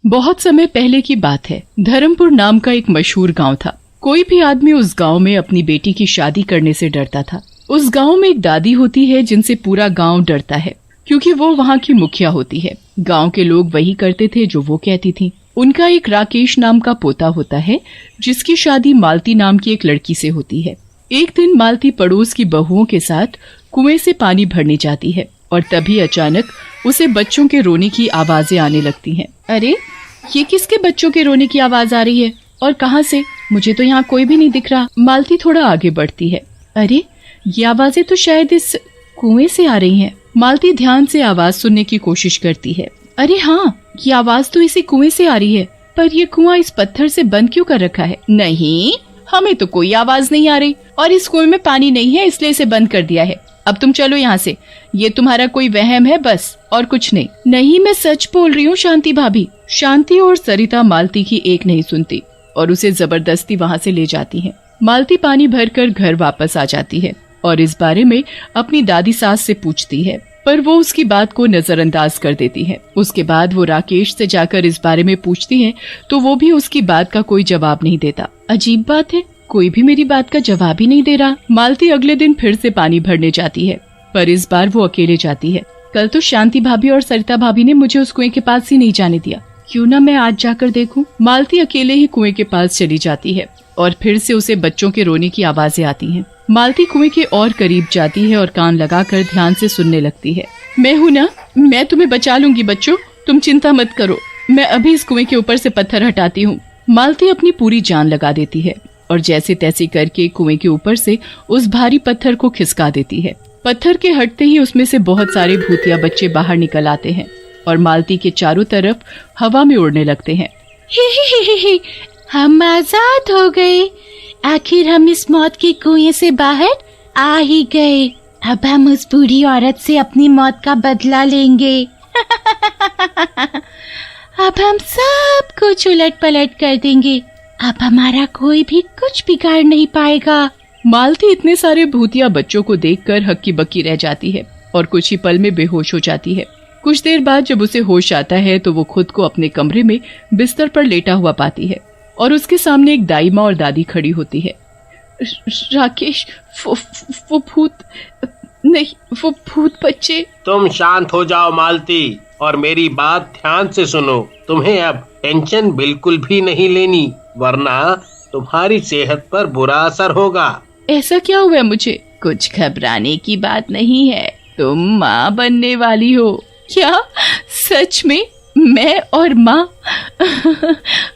बहुत समय पहले की बात है। धर्मपुर नाम का एक मशहूर गांव था। कोई भी आदमी उस गांव में अपनी बेटी की शादी करने से डरता था। उस गांव में एक दादी होती है जिनसे पूरा गांव डरता है, क्योंकि वो वहां की मुखिया होती है। गांव के लोग वही करते थे जो वो कहती थी। उनका एक राकेश नाम का पोता होता है, जिसकी शादी मालती नाम की एक लड़की से होती है। एक दिन मालती पड़ोस की बहुओं के साथ कुएं से पानी भरने जाती है और तभी अचानक उसे बच्चों के रोने की आवाजें आने लगती हैं। अरे, ये किसके बच्चों के रोने की आवाज आ रही है और कहां से? मुझे तो यहाँ कोई भी नहीं दिख रहा। मालती थोड़ा आगे बढ़ती है। अरे, ये आवाजें तो शायद इस कुएं से आ रही हैं। मालती ध्यान से आवाज सुनने की कोशिश करती है। अरे हाँ, ये आवाज तो इसी कुएं से आ रही है, पर ये कुआं इस पत्थर से बंद क्यों कर रखा है? नहीं, हमें तो कोई आवाज नहीं आ रही और इस कुएं में पानी नहीं है, इसलिए इसे बंद कर दिया है। अब तुम चलो यहाँ से। ये तुम्हारा कोई वहम है बस, और कुछ नहीं। नहीं, मैं सच बोल रही हूँ शांति भाभी। शांति और सरिता मालती की एक नहीं सुनती और उसे जबरदस्ती वहाँ से ले जाती हैं। मालती पानी भरकर घर वापस आ जाती है और इस बारे में अपनी दादी सास से पूछती है, पर वो उसकी बात को नजरअंदाज कर देती है। उसके बाद वो राकेश से जाकर इस बारे में पूछती है तो वो भी उसकी बात का कोई जवाब नहीं देता। अजीब बात है, कोई भी मेरी बात का जवाब ही नहीं दे रहा। मालती अगले दिन फिर से पानी भरने जाती है, पर इस बार वो अकेले जाती है। कल तो शांति भाभी और सरिता भाभी ने मुझे उस कुएं के पास ही नहीं जाने दिया, क्यों ना मैं आज जाकर देखूं। मालती अकेले ही कुएं के पास चली जाती है और फिर से उसे बच्चों के रोने की आवाजें आती हैं। मालती कुएं के और करीब जाती है और कान लगाकर ध्यान से सुनने लगती है। मैं हूँ ना, मैं तुम्हें बचा लूंगी बच्चों, तुम चिंता मत करो। मैं अभी इस कुएं के ऊपर से पत्थर हटाती हूँ। मालती अपनी पूरी जान लगा देती है और जैसे तैसे करके कुएं के ऊपर से उस भारी पत्थर को खिसका देती है। पत्थर के हटते ही उसमें से बहुत सारे भूतिया बच्चे बाहर निकल आते हैं और मालती के चारों तरफ हवा में उड़ने लगते हैं। ही, हम आजाद हो गए। आखिर हम इस मौत के कुएं से बाहर आ ही गए। अब हम उस बुरी औरत से अपनी मौत का बदला लेंगे। अब हम सब कुछ उलट पलट कर देंगे। अब हमारा कोई भी कुछ बिगाड़ नहीं पाएगा। मालती इतने सारे भूतिया बच्चों को देखकर हक्की बक्की रह जाती है और कुछ ही पल में बेहोश हो जाती है। कुछ देर बाद जब उसे होश आता है तो वो खुद को अपने कमरे में बिस्तर पर लेटा हुआ पाती है और उसके सामने एक दाई माँ और दादी खड़ी होती है। राकेश, वो भूत नहीं, वो भूत बच्चे। तुम शांत हो जाओ मालती और मेरी बात ध्यान से सुनो। तुम्हें अब टेंशन बिल्कुल भी नहीं लेनी, वरना तुम्हारी सेहत पर बुरा असर होगा। ऐसा क्या हुआ मुझे? कुछ घबराने की बात नहीं है, तुम माँ बनने वाली हो। क्या सच में? मैं और माँ?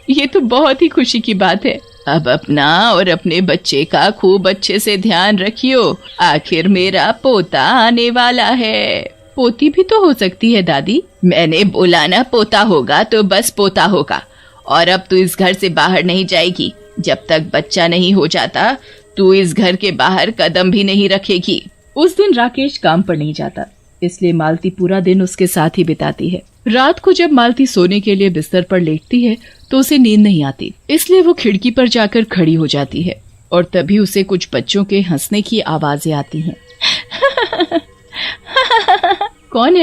ये तो बहुत ही खुशी की बात है। अब अपना और अपने बच्चे का खूब अच्छे से ध्यान रखियो, आखिर मेरा पोता आने वाला है। पोती भी तो हो सकती है दादी। मैंने बोला ना, पोता होगा तो बस पोता होगा। और अब तू इस घर से बाहर नहीं जाएगी जब तक बच्चा नहीं हो जाता। तू इस घर के बाहर कदम भी नहीं रखेगी। उस दिन राकेश काम पर नहीं जाता, इसलिए मालती पूरा दिन उसके साथ ही बिताती है। रात को जब मालती सोने के लिए बिस्तर पर लेटती है तो उसे नींद नहीं आती, इसलिए वो खिड़की पर जाकर खड़ी हो जाती है और तभी उसे कुछ बच्चों के हंसने की आवाजें आती हैं। कौन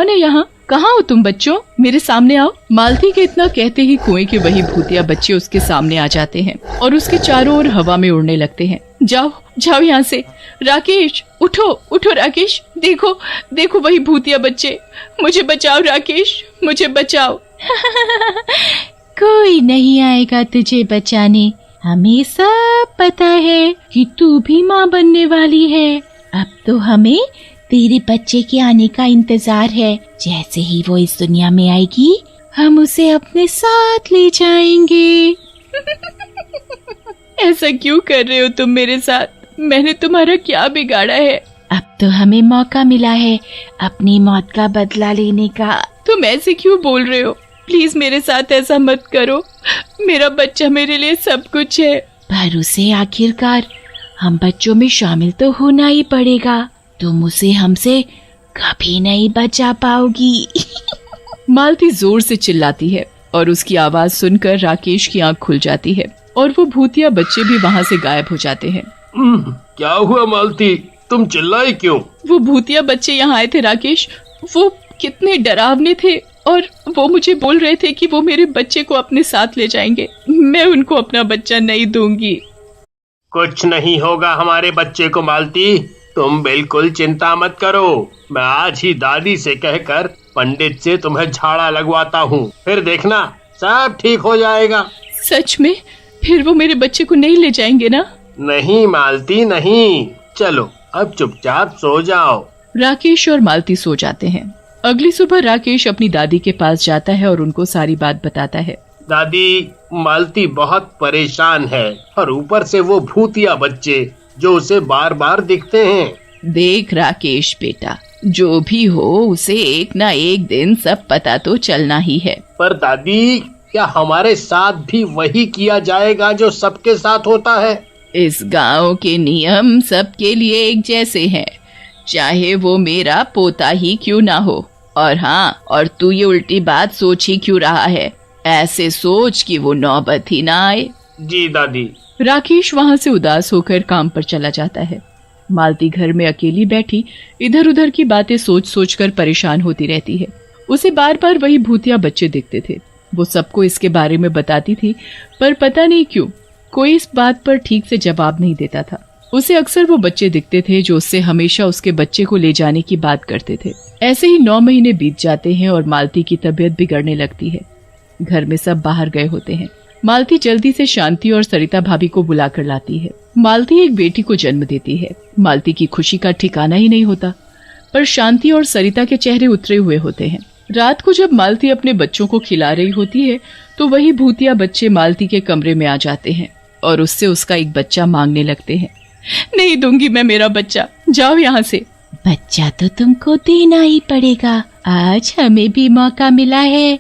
है यहाँ? कहाँ हो तुम बच्चों? मेरे सामने आओ। मालती के इतना कहते ही कुएं के वही भूतिया बच्चे उसके सामने आ जाते हैं और उसके चारों ओर हवा में उड़ने लगते हैं। जाओ जाओ यहाँ से। राकेश, उठो राकेश, देखो वही भूतिया बच्चे। मुझे बचाओ राकेश, मुझे बचाओ। कोई नहीं आएगा तुझे बचाने। हमें सब पता है कि तू भी माँ बनने वाली है। अब तो हमें तेरे बच्चे के आने का इंतजार है। जैसे ही वो इस दुनिया में आएगी, हम उसे अपने साथ ले जाएंगे। ऐसा क्यों कर रहे हो तुम मेरे साथ? मैंने तुम्हारा क्या बिगाड़ा है? अब तो हमें मौका मिला है अपनी मौत का बदला लेने का। तुम ऐसे क्यों बोल रहे हो? प्लीज मेरे साथ ऐसा मत करो। मेरा बच्चा मेरे लिए सब कुछ है। पर उसे आखिरकार हम बच्चों में शामिल तो होना ही पड़ेगा। तुम उसे हमसे कभी नहीं बचा पाओगी। मालती जोर से चिल्लाती है और उसकी आवाज सुनकर राकेश की आंख खुल जाती है और वो भूतिया बच्चे भी वहाँ से गायब हो जाते हैं। क्या हुआ मालती, तुम चिल्लाई क्यों? वो भूतिया बच्चे यहाँ आए थे राकेश। वो कितने डरावने थे और वो मुझे बोल रहे थे कि वो मेरे बच्चे को अपने साथ ले जाएंगे। मैं उनको अपना बच्चा नहीं दूंगी। कुछ नहीं होगा हमारे बच्चे को मालती, तुम बिल्कुल चिंता मत करो। मैं आज ही दादी से कहकर पंडित से तुम्हें झाड़ा लगवाता हूँ, फिर देखना सब ठीक हो जाएगा। सच में? फिर वो मेरे बच्चे को नहीं ले जाएंगे ना? नहीं मालती नहीं, चलो अब चुपचाप सो जाओ। राकेश और मालती सो जाते हैं। अगली सुबह राकेश अपनी दादी के पास जाता है और उनको सारी बात बताता है। दादी, मालती बहुत परेशान है और ऊपर से वो भूतिया बच्चे जो उसे बार बार दिखते हैं। देख राकेश बेटा, जो भी हो उसे एक ना एक दिन सब पता तो चलना ही है। पर दादी, क्या हमारे साथ भी वही किया जाएगा जो सबके साथ होता है? इस गांव के नियम सबके लिए एक जैसे हैं, चाहे वो मेरा पोता ही क्यों ना हो। और हाँ, और तू ये उल्टी बात सोच ही क्यों रहा है? ऐसे सोच कि वो नौबत ही ना आए। जी दादी। राकेश वहाँ से उदास होकर काम पर चला जाता है। मालती घर में अकेली बैठी इधर उधर की बातें सोच सोच कर परेशान होती रहती है। उसे बार बार वही भूतिया बच्चे दिखते थे। वो सबको इसके बारे में बताती थी, पर पता नहीं क्यों कोई इस बात पर ठीक से जवाब नहीं देता था। उसे अक्सर वो बच्चे दिखते थे जो उससे हमेशा उसके बच्चे को ले जाने की बात करते थे। ऐसे ही 9 महीने बीत जाते हैं और मालती की तबीयत बिगड़ने लगती है। घर में सब बाहर गए होते हैं। मालती जल्दी से शांति और सरिता भाभी को बुलाकर लाती है। मालती एक बेटी को जन्म देती है। मालती की खुशी का ठिकाना ही नहीं होता, पर शांति और सरिता के चेहरे उतरे हुए होते हैं। रात को जब मालती अपने बच्चों को खिला रही होती है तो वही भूतिया बच्चे मालती के कमरे में आ जाते हैं और उससे उसका एक बच्चा मांगने लगते हैं। नहीं दूंगी मैं मेरा बच्चा, जाओ यहाँ से। बच्चा तो तुमको देना ही पड़ेगा। आज हमें भी मौका मिला है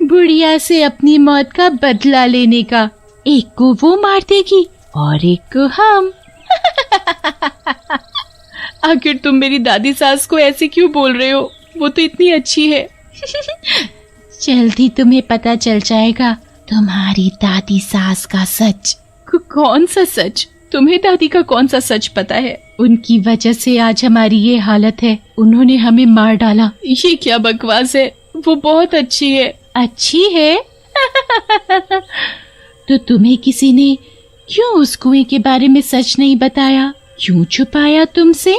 बुढ़िया से अपनी मौत का बदला लेने का। एक को वो मार देगी और एक को हम। आखिर तुम मेरी दादी सास को ऐसे क्यों बोल रहे हो? वो तो इतनी अच्छी है। जल्दी तुम्हें पता चल जाएगा तुम्हारी दादी सास का सच। कौन सा सच? तुम्हें दादी का कौन सा सच पता है? उनकी वजह से आज हमारी ये हालत है। उन्होंने हमें मार डाला। ये क्या बकवास है? वो बहुत अच्छी है। अच्छी है? तो तुम्हें किसी ने क्यों उस कुएं के बारे में सच नहीं बताया? क्यों छुपाया तुमसे?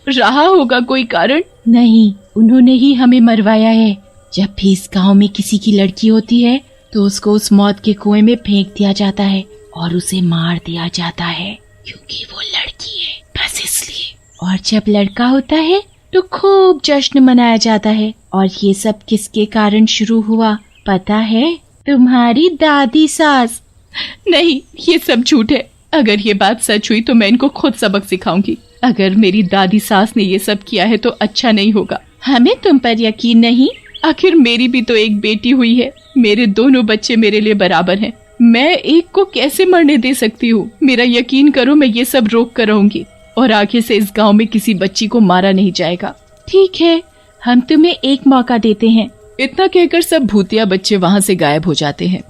रहा होगा कोई कारण। नहीं, उन्होंने ही हमें मरवाया है। जब भी इस गांव में किसी की लड़की होती है तो उसको उस मौत के कुएं में फेंक दिया जाता है और उसे मार दिया जाता है, क्योंकि वो लड़की है, बस इसलिए। और जब लड़का होता है तो खूब जश्न मनाया जाता है। और ये सब किसके कारण शुरू हुआ पता है? तुम्हारी दादी सास। नहीं, ये सब झूठ है। अगर ये बात सच हुई तो मैं इनको खुद सबक सिखाऊंगी। अगर मेरी दादी सास ने ये सब किया है तो अच्छा नहीं होगा। हमें तुम पर यकीन नहीं? आखिर मेरी भी तो एक बेटी हुई है। मेरे दोनों बच्चे मेरे लिए बराबर हैं। मैं एक को कैसे मरने दे सकती हूँ? मेरा यकीन करो, मैं ये सब रोक कर रहूंगी और आगे से इस गांव में किसी बच्ची को मारा नहीं जाएगा। ठीक है, हम तुम्हें एक मौका देते हैं। इतना कहकर सब भूतिया बच्चे वहाँ से गायब हो जाते हैं।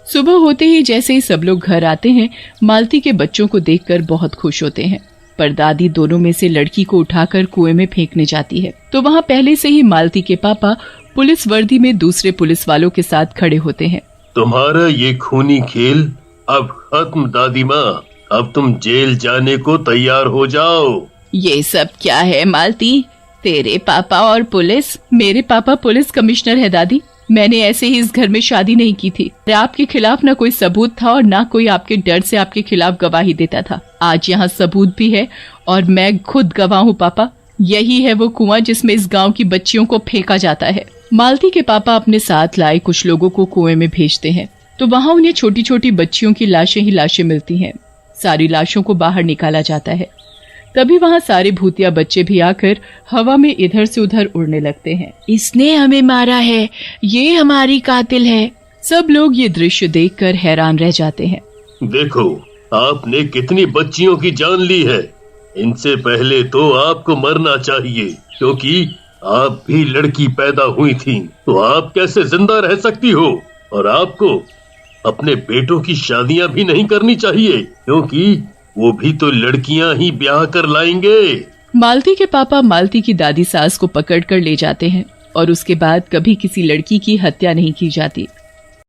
सुबह होते ही जैसे ही सब लोग घर आते हैं, मालती के बच्चों को देखकर बहुत खुश होते हैं। पर दादी दोनों में से लड़की को उठाकर कुएं में फेंकने जाती है तो वहाँ पहले से ही मालती के पापा पुलिस वर्दी में दूसरे पुलिस वालों के साथ खड़े होते हैं। तुम्हारा ये खूनी खेल अब खत्म दादी माँ। अब तुम जेल जाने को तैयार हो जाओ। ये सब क्या है मालती? तेरे पापा और पुलिस? मेरे पापा पुलिस कमिश्नर है दादी। मैंने ऐसे ही इस घर में शादी नहीं की थी। आपके खिलाफ ना कोई सबूत था और ना कोई आपके डर से आपके खिलाफ गवाही देता था। आज यहाँ सबूत भी है और मैं खुद गवाह हूँ पापा। यही है वो कुआं जिसमें इस गांव की बच्चियों को फेंका जाता है। मालती के पापा अपने साथ लाए कुछ लोगों को कुएं में भेजते हैं तो वहाँ उन्हें छोटी छोटी बच्चियों की लाशें ही लाशें मिलती हैं। सारी लाशों को बाहर निकाला जाता है। तभी वहाँ सारे भूतिया बच्चे भी आकर हवा में इधर से उधर उड़ने लगते हैं। इसने हमें मारा है, ये हमारी कातिल है। सब लोग ये दृश्य देखकर हैरान रह जाते हैं। देखो, आपने कितनी बच्चियों की जान ली है। इनसे पहले तो आपको मरना चाहिए, क्योंकि आप भी लड़की पैदा हुई थी तो आप कैसे जिंदा रह सकती हो? और आपको अपने बेटों की शादियां भी नहीं करनी चाहिए, क्योंकि वो भी तो लड़कियां ही ब्याह कर लाएंगे। मालती के पापा मालती की दादी सास को पकड़कर ले जाते हैं। और उसके बाद कभी किसी लड़की की हत्या नहीं की जाती।